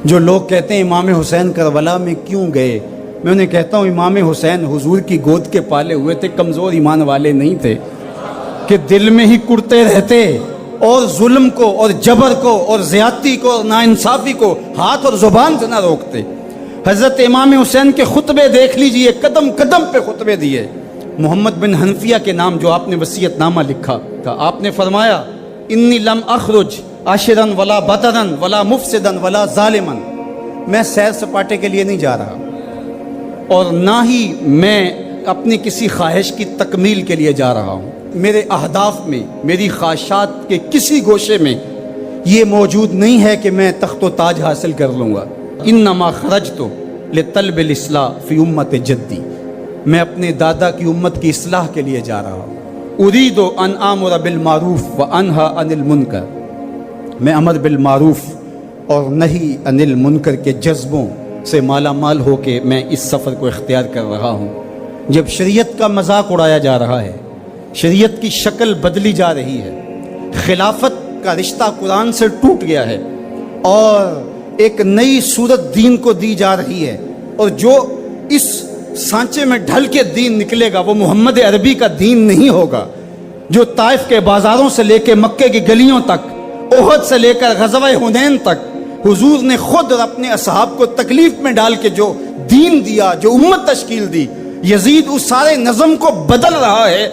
جو لوگ کہتے ہیں امام حسین کربلا میں کیوں گئے، میں انہیں کہتا ہوں امام حسین حضور کی گود کے پالے ہوئے تھے، کمزور ایمان والے نہیں تھے کہ دل میں ہی کڑتے رہتے اور ظلم کو اور جبر کو اور زیادتی کو اور ناانصافی کو ہاتھ اور زبان سے نہ روکتے۔ حضرت امام حسین کے خطبے دیکھ لیجئے، قدم قدم پہ خطبے دیے۔ محمد بن حنفیہ کے نام جو آپ نے وصیت نامہ لکھا تھا، آپ نے فرمایا انی لم اخرج عاشرا ولا بطرا ولا مفسدا ولا ظالما، میں سیر سپاٹے کے لیے نہیں جا رہا اور نہ ہی میں اپنی کسی خواہش کی تکمیل کے لیے جا رہا ہوں۔ میرے اہداف میں، میری خواہشات کے کسی گوشے میں یہ موجود نہیں ہے کہ میں تخت و تاج حاصل کر لوں گا۔ انما خرجت لطلب الاصلاح فی امت جدی، میں اپنے دادا کی امت کی اصلاح کے لیے جا رہا ہوں۔ ارید ان آمر بالمعروف وانہی عن المنکر، میں امر بالمعروف اور نہی عن المنکر کے جذبوں سے مالا مال ہو کے میں اس سفر کو اختیار کر رہا ہوں۔ جب شریعت کا مذاق اڑایا جا رہا ہے، شریعت کی شکل بدلی جا رہی ہے، خلافت کا رشتہ قرآن سے ٹوٹ گیا ہے اور ایک نئی صورت دین کو دی جا رہی ہے، اور جو اس سانچے میں ڈھل کے دین نکلے گا وہ محمد عربی کا دین نہیں ہوگا، جو طائف کے بازاروں سے لے کے مکے کی گلیوں تک، احد سے لے کر غزوہ حنین تک حضور نے خود اور اپنے اصحاب کو تکلیف میں ڈال کے جو دین دیا، جو امت تشکیل دی، یزید اس سارے نظم کو بدل رہا ہے،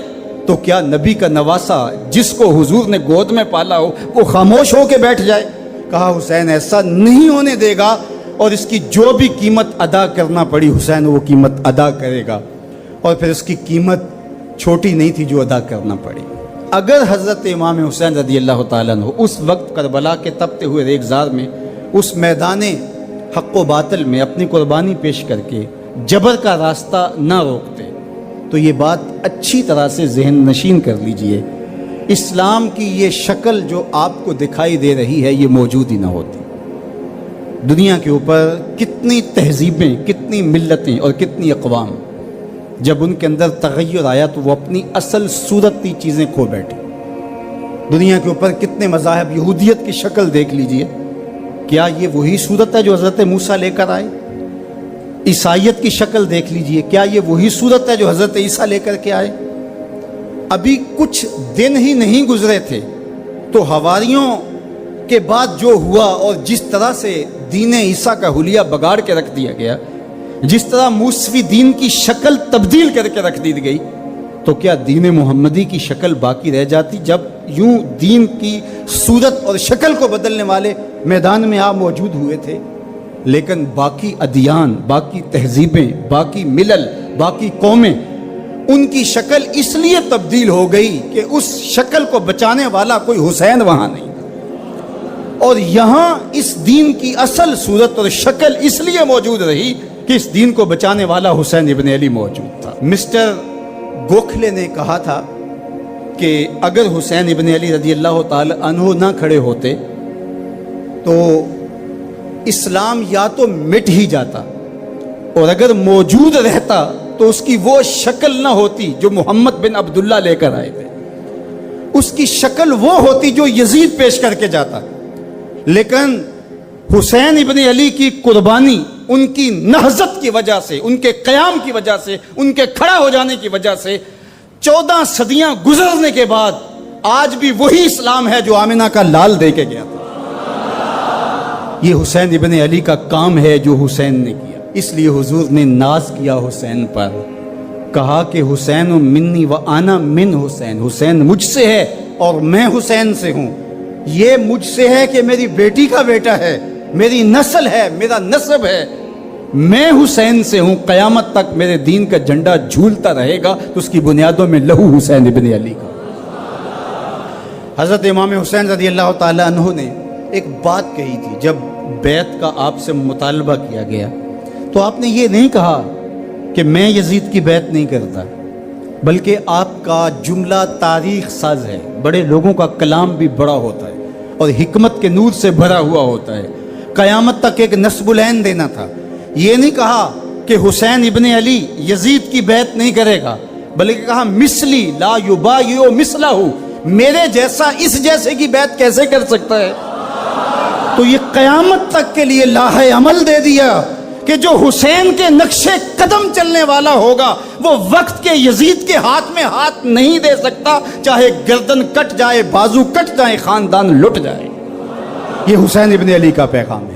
تو کیا نبی کا نواسا جس کو حضور نے گود میں پالا ہو وہ خاموش ہو کے بیٹھ جائے؟ کہا حسین ایسا نہیں ہونے دے گا، اور اس کی جو بھی قیمت ادا کرنا پڑی حسین وہ قیمت ادا کرے گا، اور پھر اس کی قیمت چھوٹی نہیں تھی جو ادا کرنا پڑی۔ اگر حضرت امام حسین رضی اللہ تعالیٰ عنہ اس وقت کربلا کے تپتے ہوئے ریگزار میں، اس میدان حق و باطل میں اپنی قربانی پیش کر کے جبر کا راستہ نہ روکتے تو یہ بات اچھی طرح سے ذہن نشین کر لیجئے، اسلام کی یہ شکل جو آپ کو دکھائی دے رہی ہے یہ موجود ہی نہ ہوتی۔ دنیا کے اوپر کتنی تہذیبیں، کتنی ملتیں اور کتنی اقوام، جب ان کے اندر تغیر آیا تو وہ اپنی اصل صورتی چیزیں کھو بیٹھے۔ دنیا کے اوپر کتنے مذاہب، یہودیت کی شکل دیکھ لیجئے، کیا یہ وہی صورت ہے جو حضرت موسیٰ لے کر آئے؟ عیسائیت کی شکل دیکھ لیجئے، کیا یہ وہی صورت ہے جو حضرت عیسیٰ لے کر کے آئے؟ ابھی کچھ دن ہی نہیں گزرے تھے تو حواریوں کے بعد جو ہوا اور جس طرح سے دین عیسیٰ کا حلیہ بگاڑ کے رکھ دیا گیا، جس طرح موسوی دین کی شکل تبدیل کر کے رکھ دی گئی، تو کیا دین محمدی کی شکل باقی رہ جاتی؟ جب یوں دین کی صورت اور شکل کو بدلنے والے میدان میں آپ موجود ہوئے تھے، لیکن باقی ادیان، باقی تہذیبیں، باقی ملل، باقی قومیں، ان کی شکل اس لیے تبدیل ہو گئی کہ اس شکل کو بچانے والا کوئی حسین وہاں نہیں، اور یہاں اس دین کی اصل صورت اور شکل اس لیے موجود رہی کہ اس دین کو بچانے والا حسین ابن علی موجود تھا۔ مسٹر گوکھلے نے کہا تھا کہ اگر حسین ابن علی رضی اللہ تعالی عنہ نہ کھڑے ہوتے تو اسلام یا تو مٹ ہی جاتا، اور اگر موجود رہتا تو اس کی وہ شکل نہ ہوتی جو محمد بن عبداللہ لے کر آئے تھے، اس کی شکل وہ ہوتی جو یزید پیش کر کے جاتا۔ لیکن حسین ابن علی کی قربانی، ان کی نہضت کی وجہ سے، ان کے قیام کی وجہ سے، ان کے کھڑا ہو جانے کی وجہ سے 14 صدیاں گزرنے کے بعد آج بھی وہی اسلام ہے جو آمنہ کا لال دے کے گیا تھا۔ یہ حسین ابن علی کا کام ہے جو حسین نے کیا، اس لیے حضور نے ناز کیا حسین پر، کہا کہ حسین منی و انا من حسین، حسین مجھ سے ہے اور میں حسین سے ہوں۔ یہ مجھ سے ہے کہ میری بیٹی کا بیٹا ہے، میری نسل ہے، میرا نسب ہے، میں حسین سے ہوں، قیامت تک میرے دین کا جھنڈا جھولتا رہے گا، تو اس کی بنیادوں میں لہو حسین ابن علی کا۔ حضرت امام حسین رضی اللہ تعالی عنہ نے ایک بات کہی تھی، جب بیعت کا آپ سے مطالبہ کیا گیا تو آپ نے یہ نہیں کہا کہ میں یزید کی بیعت نہیں کرتا، بلکہ آپ کا جملہ تاریخ ساز ہے، بڑے لوگوں کا کلام بھی بڑا ہوتا ہے اور حکمت کے نور سے بھرا ہوا ہوتا ہے، قیامت تک ایک نصب العین دینا تھا۔ یہ نہیں کہا کہ حسین ابن علی یزید کی بیعت نہیں کرے گا، بلکہ کہا مثلی لا یبایع مثلہ، میرے جیسا اس جیسے کی بیعت کیسے کر سکتا ہے؟ تو تو یہ قیامت تک کے لیے لاہ عمل دے دیا کہ جو حسین کے نقش قدم چلنے والا ہوگا وہ وقت کے یزید کے ہاتھ میں ہاتھ نہیں دے سکتا، چاہے گردن کٹ جائے، بازو کٹ جائے، خاندان لٹ جائے۔ یہ حسین ابن علی کا پیغام ہے۔